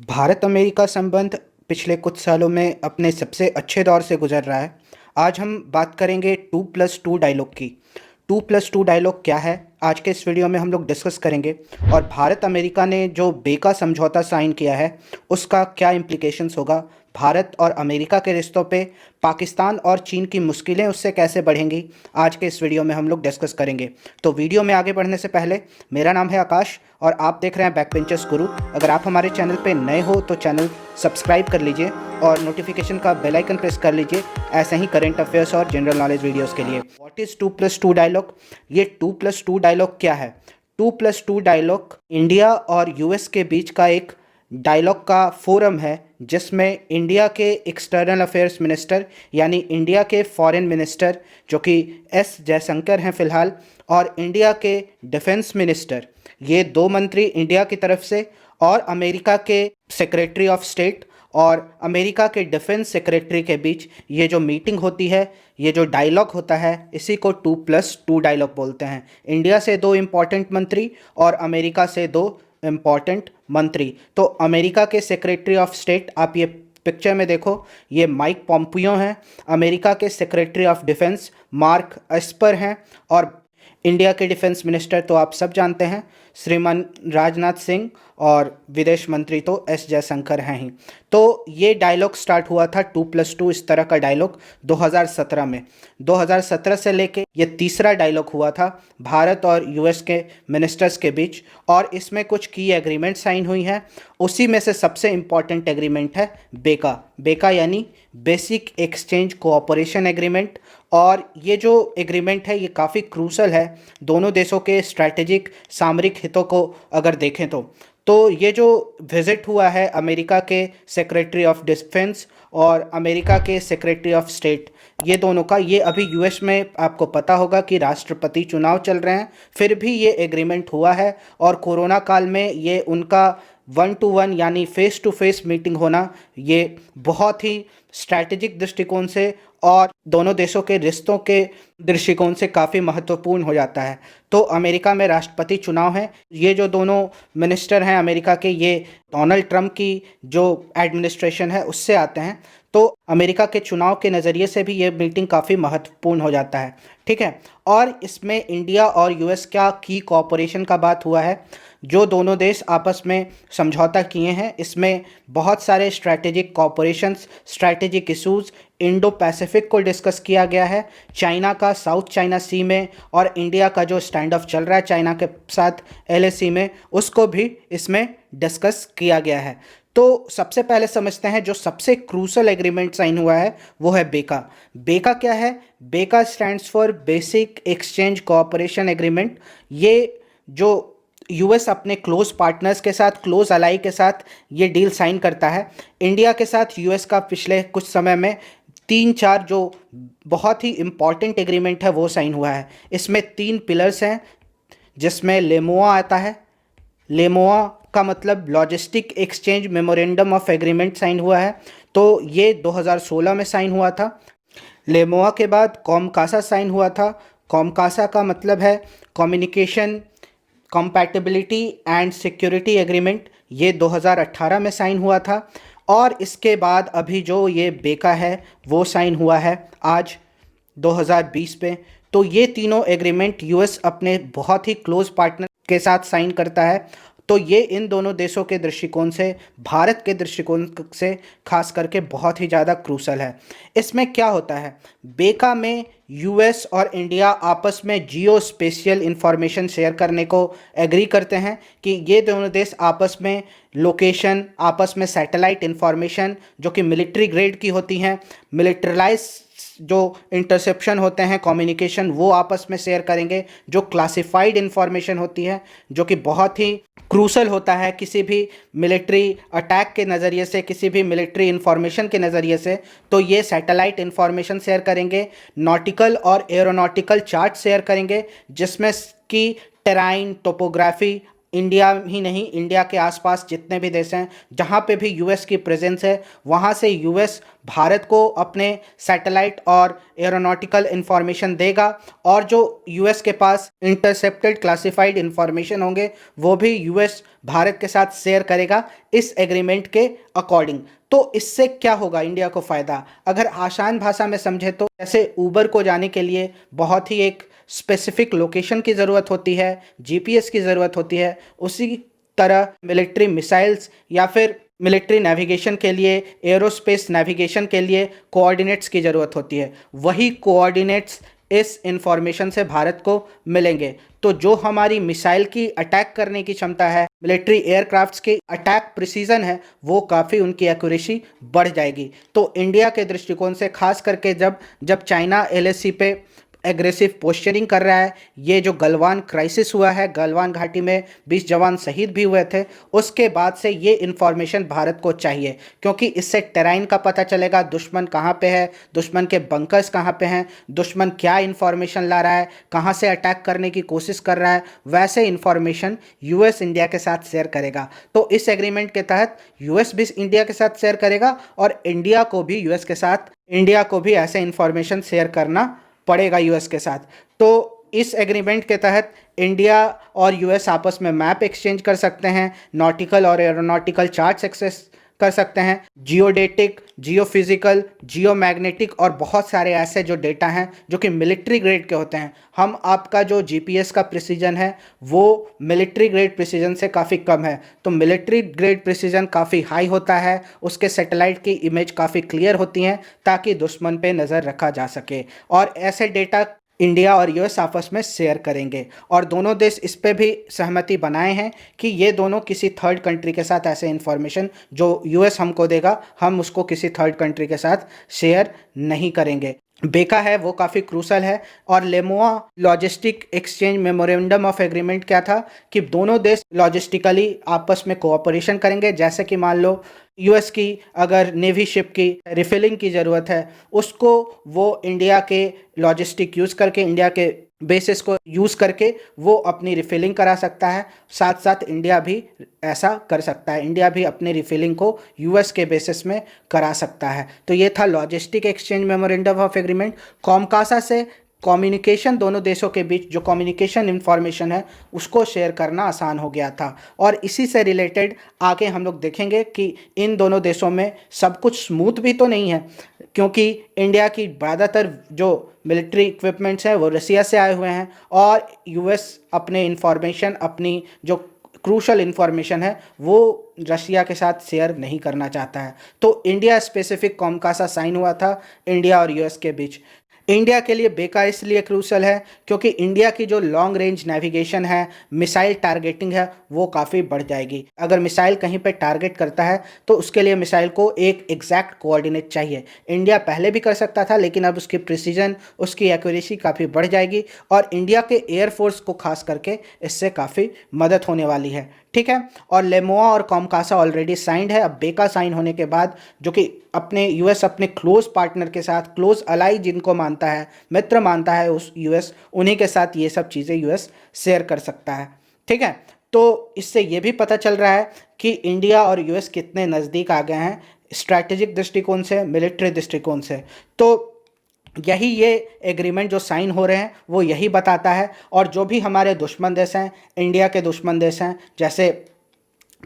Bharat America संबंध पिछले कुछ सालों में अपने सबसे अच्छे दौर से गुजर रहा है। आज हम बात करेंगे 2+2 डायलॉग की। 2+2 डायलॉग क्या है, आज के इस वीडियो में हम लोग डिस्कस करेंगे। और भारत अमेरिका ने जो बेका समझौता साइन किया है उसका क्या इम्प्लिकेशंस होगा, भारत और अमेरिका के रिश्तों पे पाकिस्तान और चीन की मुश्किलें उससे कैसे बढ़ेंगी, आज के इस वीडियो में हम लोग डिस्कस करेंगे। तो वीडियो में आगे बढ़ने से पहले, मेरा नाम है आकाश और आप देख रहे हैं बैकबेंचर्स गुरु। अगर आप हमारे चैनल पे नए हो तो चैनल सब्सक्राइब कर लीजिए और नोटिफिकेशन का बेल आइकन प्रेस कर लीजिए ऐसे ही करंट अफेयर्स और जनरल नॉलेज वीडियोस के लिए। What is 2+2 dialogue? ये 2+2 डायलॉग क्या है? 2+2 डायलॉग इंडिया और यूएस के बीच का एक डायलॉग का फोरम है जिसमें इंडिया के एक्सटर्नल अफेयर्स मिनिस्टर यानी इंडिया के फॉरेन मिनिस्टर जो कि एस जयशंकर हैं फ़िलहाल, और इंडिया के डिफेंस मिनिस्टर, ये दो मंत्री इंडिया की तरफ से, और अमेरिका के सेक्रेटरी ऑफ स्टेट और अमेरिका के डिफेंस सेक्रेटरी के बीच ये जो मीटिंग होती है, ये जो डायलॉग होता है, इसी को 2+2 डायलॉग बोलते हैं। इंडिया से दो इम्पॉर्टेंट मंत्री और अमेरिका से दो इम्पॉर्टेंट मंत्री। तो अमेरिका के सेक्रेटरी ऑफ स्टेट, आप ये पिक्चर में देखो, ये माइक पॉम्पियो हैं। अमेरिका के secretary of defence mark Esper हैं। और इंडिया के डिफेंस मिनिस्टर तो आप सब जानते हैं, श्रीमान राजनाथ सिंह, और विदेश मंत्री तो एस जयशंकर हैं ही। तो ये डायलॉग स्टार्ट हुआ था 2+2, इस तरह का डायलॉग 2017 में। 2017 से लेके ये तीसरा डायलॉग हुआ था भारत और यूएस के मिनिस्टर्स के बीच, और इसमें कुछ की एग्रीमेंट साइन हुई हैं। उसी में से सबसे इम्पॉर्टेंट एग्रीमेंट है बेका। बेका यानी बेसिक एक्सचेंज कोऑपरेशन एग्रीमेंट। और ये जो एग्रीमेंट है ये काफ़ी क्रूशल है दोनों देशों के स्ट्रैटेजिक सामरिक हितों को अगर देखें तो ये जो विज़िट हुआ है अमेरिका के सेक्रेटरी ऑफ डिफेंस और अमेरिका के सेक्रेटरी ऑफ स्टेट, ये दोनों का, ये अभी यूएस में आपको पता होगा कि राष्ट्रपति चुनाव चल रहे हैं, फिर भी ये एग्रीमेंट हुआ है। और कोरोना काल में ये उनका 1-to-1 यानी फेस टू फेस मीटिंग होना, ये बहुत ही स्ट्रैटेजिक दृष्टिकोण से और दोनों देशों के रिश्तों के दृष्टिकोण से काफ़ी महत्वपूर्ण हो जाता है। तो अमेरिका में राष्ट्रपति चुनाव है, ये जो दोनों मिनिस्टर हैं अमेरिका के, ये डोनाल्ड ट्रंप की जो एडमिनिस्ट्रेशन है उससे आते हैं। तो अमेरिका के चुनाव के नज़रिए से भी ये मीटिंग काफ़ी महत्वपूर्ण हो जाता है, ठीक है। और इसमें इंडिया और यूएस का की कोऑपरेशन का बात हुआ है, जो दोनों देश आपस में समझौता किए हैं। इसमें बहुत सारे strategic cooperations, strategic issues, Indo Pacific को डिस्कस किया गया है, चाइना का साउथ चाइना सी में, और इंडिया का जो स्टैंड ऑफ चल रहा है चाइना के साथ एलएसी में, उसको भी इसमें डिस्कस किया गया है। तो सबसे पहले समझते हैं जो सबसे क्रूशल एग्रीमेंट साइन हुआ है वो है बेका। बेका क्या है? बेका stands for basic exchange cooperation agreement. ये जो यूएस अपने क्लोज पार्टनर्स के साथ, क्लोज अलाई के साथ ये डील साइन करता है। इंडिया के साथ यूएस का पिछले कुछ समय में 3-4 जो बहुत ही इम्पॉर्टेंट एग्रीमेंट है वो साइन हुआ है। इसमें 3 पिलर्स हैं जिसमें लेमोआ आता है। लेमोआ का मतलब logistic exchange memorandum of agreement sign हुआ है, तो ये 2016 में साइन हुआ था। लेमोआ के बाद कॉमकासा साइन हुआ था। कॉमकासा का मतलब है communication compatibility and security agreement, ये 2018 में साइन हुआ था। और इसके बाद अभी जो ये बेका है वो साइन हुआ है आज 2020 पे। तो ये तीनों एग्रीमेंट यूएस अपने बहुत ही क्लोज पार्टनर के साथ साइन करता है। तो ये इन दोनों देशों के दृष्टिकोण से, भारत के दृष्टिकोण से खास करके बहुत ही ज़्यादा क्रूशल है। इसमें क्या होता है, बेका में यूएस और इंडिया आपस में जियो स्पेशियल इंफॉर्मेशन शेयर करने को एग्री करते हैं कि ये दोनों देश आपस में लोकेशन, आपस में सैटेलाइट इंफॉर्मेशन जो कि मिलिट्री ग्रेड की होती हैं, मिलिट्रलाइज जो इंटरसेप्शन होते हैं कम्युनिकेशन, वो आपस में शेयर करेंगे। जो क्लासिफाइड इंफॉर्मेशन होती है, जो कि बहुत ही क्रूशल होता है किसी भी मिलिट्री अटैक के नज़रिए से, किसी भी मिलिट्री इंफॉर्मेशन के नज़रिए से, तो ये सैटेलाइट इंफॉर्मेशन शेयर करेंगे। नॉटिकल और एरोनॉटिकल चार्ट शेयर करेंगे जिसमें कि टेराइन, टोपोग्राफी, इंडिया ही नहीं, इंडिया के आसपास जितने भी देश हैं जहाँ पे भी यूएस की प्रेजेंस है, वहाँ से यूएस भारत को अपने सैटेलाइट और एरोनॉटिकल इंफॉर्मेशन देगा, और जो यूएस के पास इंटरसेप्टेड क्लासिफाइड इंफॉर्मेशन होंगे वो भी यूएस भारत के साथ शेयर करेगा इस एग्रीमेंट के अकॉर्डिंग। तो इससे क्या होगा इंडिया को फ़ायदा? अगर आसान भाषा में समझे तो जैसे ऊबर को जाने के लिए बहुत ही एक स्पेसिफिक लोकेशन की ज़रूरत होती है, जीपीएस की ज़रूरत होती है, उसी तरह मिलिट्री मिसाइल्स या फिर मिलिट्री नेविगेशन के लिए, एरोस्पेस नेविगेशन के लिए कोऑर्डिनेट्स की ज़रूरत होती है। वही कोऑर्डिनेट्स इस इंफॉर्मेशन से भारत को मिलेंगे। तो जो हमारी मिसाइल की अटैक करने की क्षमता है, मिलिट्री एयरक्राफ्ट्स की अटैक प्रिसीजन है, वो काफ़ी उनकी एक्यूरेसी बढ़ जाएगी। तो इंडिया के दृष्टिकोण से खास करके जब जब चाइना एलएसी पे एग्रेसिव पोस्चरिंग कर रहा है, ये जो गलवान क्राइसिस हुआ है, गलवान घाटी में 20 जवान शहीद भी हुए थे, उसके बाद से ये इन्फॉर्मेशन भारत को चाहिए, क्योंकि इससे टेराइन का पता चलेगा, दुश्मन कहाँ पे है, दुश्मन के बंकर्स कहाँ पे हैं, दुश्मन क्या इन्फॉर्मेशन ला रहा है, कहाँ से अटैक करने की कोशिश कर रहा है, वैसे इन्फॉर्मेशन यूएस इंडिया के साथ शेयर करेगा। तो इस एग्रीमेंट के तहत यूएस भी इंडिया के साथ शेयर करेगा और इंडिया को भी यूएस के साथ, इंडिया को भी ऐसे इन्फॉर्मेशन शेयर करना पड़ेगा यूएस के साथ। तो इस एग्रीमेंट के तहत इंडिया और यूएस आपस में मैप एक्सचेंज कर सकते हैं, नॉटिकल और एरोनॉटिकल चार्ट्स एक्सेस कर सकते हैं, जियोडेटिक, जियोफिजिकल, जियोमैग्नेटिक और बहुत सारे ऐसे जो डेटा हैं जो कि मिलिट्री ग्रेड के होते हैं। हम आपका जो जीपीएस का प्रिसीजन है वो मिलिट्री ग्रेड प्रिसीजन से काफ़ी कम है, तो मिलिट्री ग्रेड प्रिसीजन काफ़ी हाई होता है, उसके सैटेलाइट की इमेज काफ़ी क्लियर होती हैं ताकि दुश्मन पे नज़र रखा जा सके। और ऐसे डेटा इंडिया और यूएस आपस में शेयर करेंगे, और दोनों देश इस पे भी सहमति बनाए हैं कि ये दोनों किसी थर्ड कंट्री के साथ ऐसे इन्फॉर्मेशन जो यूएस हमको देगा, हम उसको किसी थर्ड कंट्री के साथ शेयर नहीं करेंगे। बेका है वो काफ़ी क्रूसल है। और LEMOA logistic exchange memorandum of agreement क्या था कि दोनों देश लॉजिस्टिकली आपस में कोऑपरेशन करेंगे। जैसे कि मान लो यूएस की अगर नेवी शिप की रिफिलिंग की ज़रूरत है, उसको वो इंडिया के लॉजिस्टिक यूज़ करके, इंडिया के बेसिस को यूज़ करके वो अपनी रिफिलिंग करा सकता है। साथ साथ इंडिया भी ऐसा कर सकता है, इंडिया भी अपनी रिफिलिंग को यूएस के बेसिस में करा सकता है। तो ये था logistic exchange memorandum of agreement. COMCASA से कम्युनिकेशन, दोनों देशों के बीच जो कम्युनिकेशन इंफॉर्मेशन है उसको शेयर करना आसान हो गया था। और इसी से रिलेटेड आगे हम लोग देखेंगे कि इन दोनों देशों में सब कुछ स्मूथ भी तो नहीं है, क्योंकि इंडिया की ज़्यादातर जो मिलिट्री इक्विपमेंट्स हैं वो रसिया से आए हुए हैं, और यूएस अपने इंफॉर्मेशन, अपनी जो क्रूशल इंफॉर्मेशन है वो रशिया के साथ शेयर नहीं करना चाहता है। तो इंडिया स्पेसिफिक कॉमकासा साइन हुआ था इंडिया और यूएस के बीच। इंडिया के लिए बेका इसलिए क्रूशल है क्योंकि इंडिया की जो लॉन्ग रेंज नेविगेशन है, मिसाइल टारगेटिंग है, वो काफ़ी बढ़ जाएगी। अगर मिसाइल कहीं पे टारगेट करता है तो उसके लिए मिसाइल को एक एग्जैक्ट कोऑर्डिनेट चाहिए। इंडिया पहले भी कर सकता था, लेकिन अब उसकी प्रिसीजन, उसकी एक्यूरेसी काफ़ी बढ़ जाएगी, और इंडिया के एयरफोर्स को खास करके इससे काफ़ी मदद होने वाली है। ठीक है। और लेमोआ और कॉमकासा ऑलरेडी साइंड है। अब बेका साइन होने के बाद, जो कि अपने यूएस अपने क्लोज पार्टनर के साथ, क्लोज अलाई जिनको मानता है, मित्र मानता है उस यूएस, उन्हीं के साथ ये सब चीज़ें यूएस शेयर कर सकता है। ठीक है। तो इससे ये भी पता चल रहा है कि इंडिया और यूएस कितने नज़दीक आ गए हैं स्ट्रैटेजिक दृष्टिकोण से, मिलिट्री दृष्टिकोण से। तो यही ये एग्रीमेंट जो साइन हो रहे हैं वो यही बताता है। और जो भी हमारे दुश्मन देश हैं, इंडिया के दुश्मन देश हैं, जैसे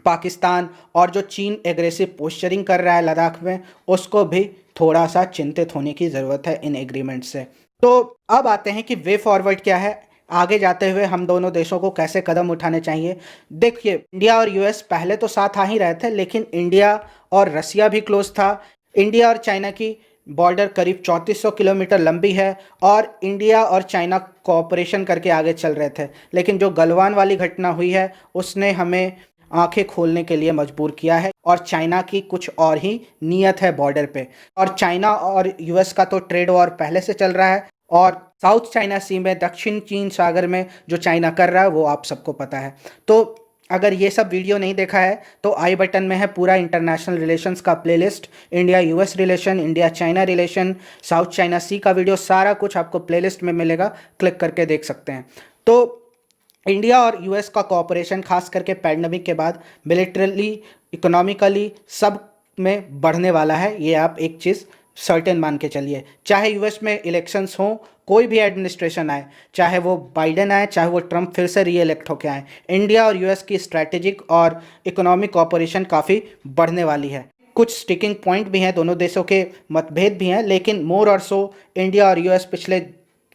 पाकिस्तान, और जो चीन एग्रेसिव पोस्चरिंग कर रहा है लद्दाख में, उसको भी थोड़ा सा चिंतित होने की ज़रूरत है इन एग्रीमेंट से। तो अब आते हैं कि वे फॉरवर्ड क्या है, आगे जाते हुए हम दोनों देशों को कैसे कदम उठाने चाहिए। देखिए, इंडिया और यूएस पहले तो साथ आ ही रहे थे, लेकिन इंडिया और रसिया भी क्लोज था। इंडिया और चाइना की बॉर्डर करीब 3400 किलोमीटर लंबी है, और इंडिया और चाइना कोऑपरेशन करके आगे चल रहे थे। लेकिन जो गलवान वाली घटना हुई है उसने हमें आंखें खोलने के लिए मजबूर किया है, और चाइना की कुछ और ही नीयत है बॉर्डर पे। और चाइना और यूएस का तो ट्रेड वॉर पहले से चल रहा है, और साउथ चाइना सी में, दक्षिण चीन सागर में जो चाइना कर रहा है वो आप सबको पता है। तो अगर ये सब वीडियो नहीं देखा है तो आई बटन में है पूरा इंटरनेशनल रिलेशंस का playlist, India US relation, India China relation, South China Sea का वीडियो, सारा कुछ आपको प्लेलिस्ट में मिलेगा, क्लिक करके देख सकते हैं। तो इंडिया और यूएस का कोऑपरेशन खास करके पैंडेमिक के बाद मिलिट्रली, इकोनॉमिकली सब में बढ़ने वाला है। ये आप एक चीज़ सर्टेन मान के चलिए। चाहे यूएस में इलेक्शंस हों, कोई भी एडमिनिस्ट्रेशन आए, चाहे वो बाइडेन आए, चाहे वो ट्रंप फिर से री इलेक्ट होके आए, इंडिया और यूएस की स्ट्रैटेजिक और इकोनॉमिक कोऑपरेशन काफ़ी बढ़ने वाली है। कुछ स्टिकिंग पॉइंट भी हैं, दोनों देशों के मतभेद भी हैं, लेकिन मोर और सो इंडिया और यूएस पिछले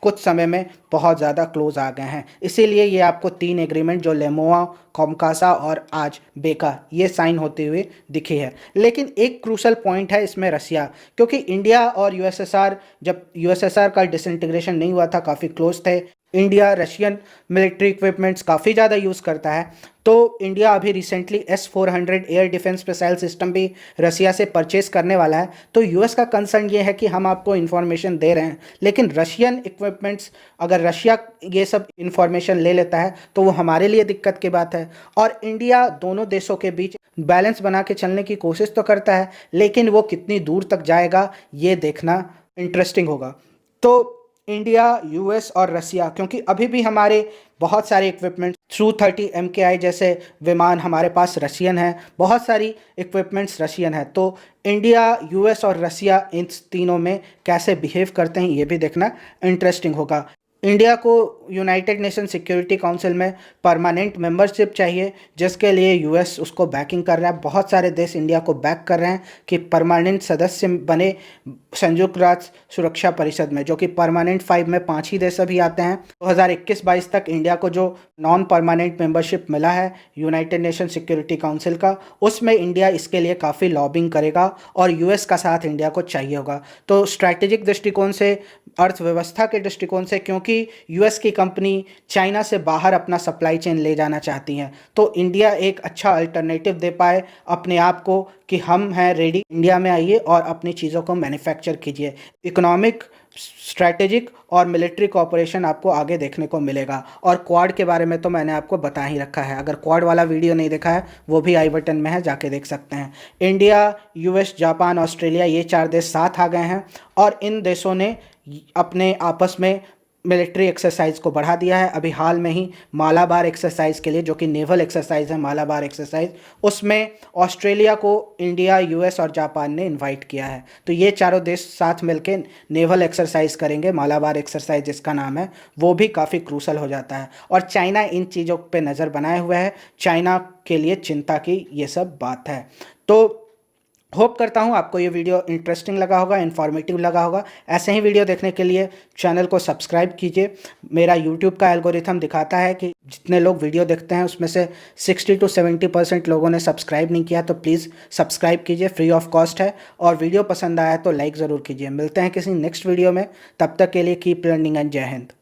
कुछ समय में बहुत ज़्यादा क्लोज आ गए हैं। इसीलिए ये आपको 3 एग्रीमेंट जो लेमोआ, कॉमकासा और आज बेका ये साइन होते हुए दिखी है। लेकिन एक क्रूशल पॉइंट है इसमें रसिया, क्योंकि इंडिया और यूएसएसआर, जब यूएसएसआर का डिसइंटीग्रेशन नहीं हुआ था, काफ़ी क्लोज थे। इंडिया रशियन मिलिट्री इक्विपमेंट्स काफ़ी ज़्यादा यूज़ करता है। तो इंडिया अभी recently S-400 air defence missile system भी रसिया से परचेज करने वाला है। तो यूएस का कंसर्न ये है कि हम आपको इन्फॉर्मेशन दे रहे हैं, लेकिन रशियन इक्विपमेंट्स, अगर रशिया ये सब इन्फॉर्मेशन ले लेता है तो वो हमारे लिए दिक्कत की बात है। और इंडिया दोनों देशों के बीच बैलेंस बना के चलने की कोशिश तो करता है, लेकिन वो कितनी दूर तक जाएगा ये देखना इंटरेस्टिंग होगा। तो इंडिया, यूएस और रसिया, क्योंकि अभी भी हमारे बहुत सारे इक्विपमेंट्स Su-30 MKI जैसे विमान हमारे पास रशियन है, बहुत सारी इक्विपमेंट्स रशियन है। तो इंडिया, यूएस और रसिया इन तीनों में कैसे बिहेव करते हैं ये भी देखना इंटरेस्टिंग होगा। इंडिया को यूनाइटेड नेशन सिक्योरिटी काउंसिल में परमानेंट मेंबरशिप चाहिए, जिसके लिए यूएस उसको बैकिंग कर रहा है। बहुत सारे देश इंडिया को बैक कर रहे हैं कि परमानेंट सदस्य बने संयुक्त राष्ट्र सुरक्षा परिषद में, जो कि परमानेंट 5 में 5 ही देश अभी आते हैं। 2021-22 तक इंडिया को जो नॉन परमानेंट मेंबरशिप मिला है यूनाइटेड नेशन सिक्योरिटी काउंसिल का, उसमें इंडिया इसके लिए काफ़ी लॉबिंग करेगा और यूएस का साथ इंडिया को चाहिए होगा। तो स्ट्रैटेजिक दृष्टिकोण से, अर्थव्यवस्था के दृष्टिकोण से, क्योंकि यूएस की कंपनी चाइना से बाहर अपना सप्लाई चेन ले जाना चाहती हैं, तो इंडिया एक अच्छा अल्टरनेटिव दे पाए अपने आप को कि हम हैं रेडी, इंडिया में आइए और अपनी चीज़ों को मैन्युफैक्चर कीजिए। इकोनॉमिक, स्ट्रैटेजिक और मिलिट्री कोऑपरेशन आपको आगे देखने को मिलेगा। और क्वाड के बारे में तो मैंने आपको बता ही रखा है। अगर क्वाड वाला वीडियो नहीं देखा है वो भी आई बटन में है, जाके देख सकते हैं। इंडिया, यूएस, जापान, ऑस्ट्रेलिया ये 4 देश साथ आ गए हैं और इन देशों ने अपने आपस में मिलिट्री एक्सरसाइज को बढ़ा दिया है। अभी हाल में ही मालाबार एक्सरसाइज के लिए, जो कि नेवल एक्सरसाइज है, मालाबार एक्सरसाइज, उसमें ऑस्ट्रेलिया को इंडिया, यूएस और जापान ने इनवाइट किया है। तो ये चारों देश साथ मिलकर नेवल एक्सरसाइज करेंगे, मालाबार एक्सरसाइज जिसका नाम है, वो भी काफ़ी क्रूशल हो जाता है। और चाइना इन चीज़ों पर नज़र बनाए हुए है, चाइना के लिए चिंता की ये सब बात है। तो होप करता हूँ आपको ये वीडियो इंटरेस्टिंग लगा होगा, इन्फॉर्मेटिव लगा होगा। ऐसे ही वीडियो देखने के लिए चैनल को सब्सक्राइब कीजिए। मेरा यूट्यूब का एल्गोरिथम दिखाता है कि जितने लोग वीडियो देखते हैं उसमें से 60 to 70% लोगों ने सब्सक्राइब नहीं किया, तो प्लीज़ सब्सक्राइब कीजिए, फ्री ऑफ कॉस्ट है। और वीडियो पसंद आया तो लाइक ज़रूर कीजिए। मिलते हैं किसी नेक्स्ट वीडियो में, तब तक के लिए कीप लर्निंग एंड जय हिंद।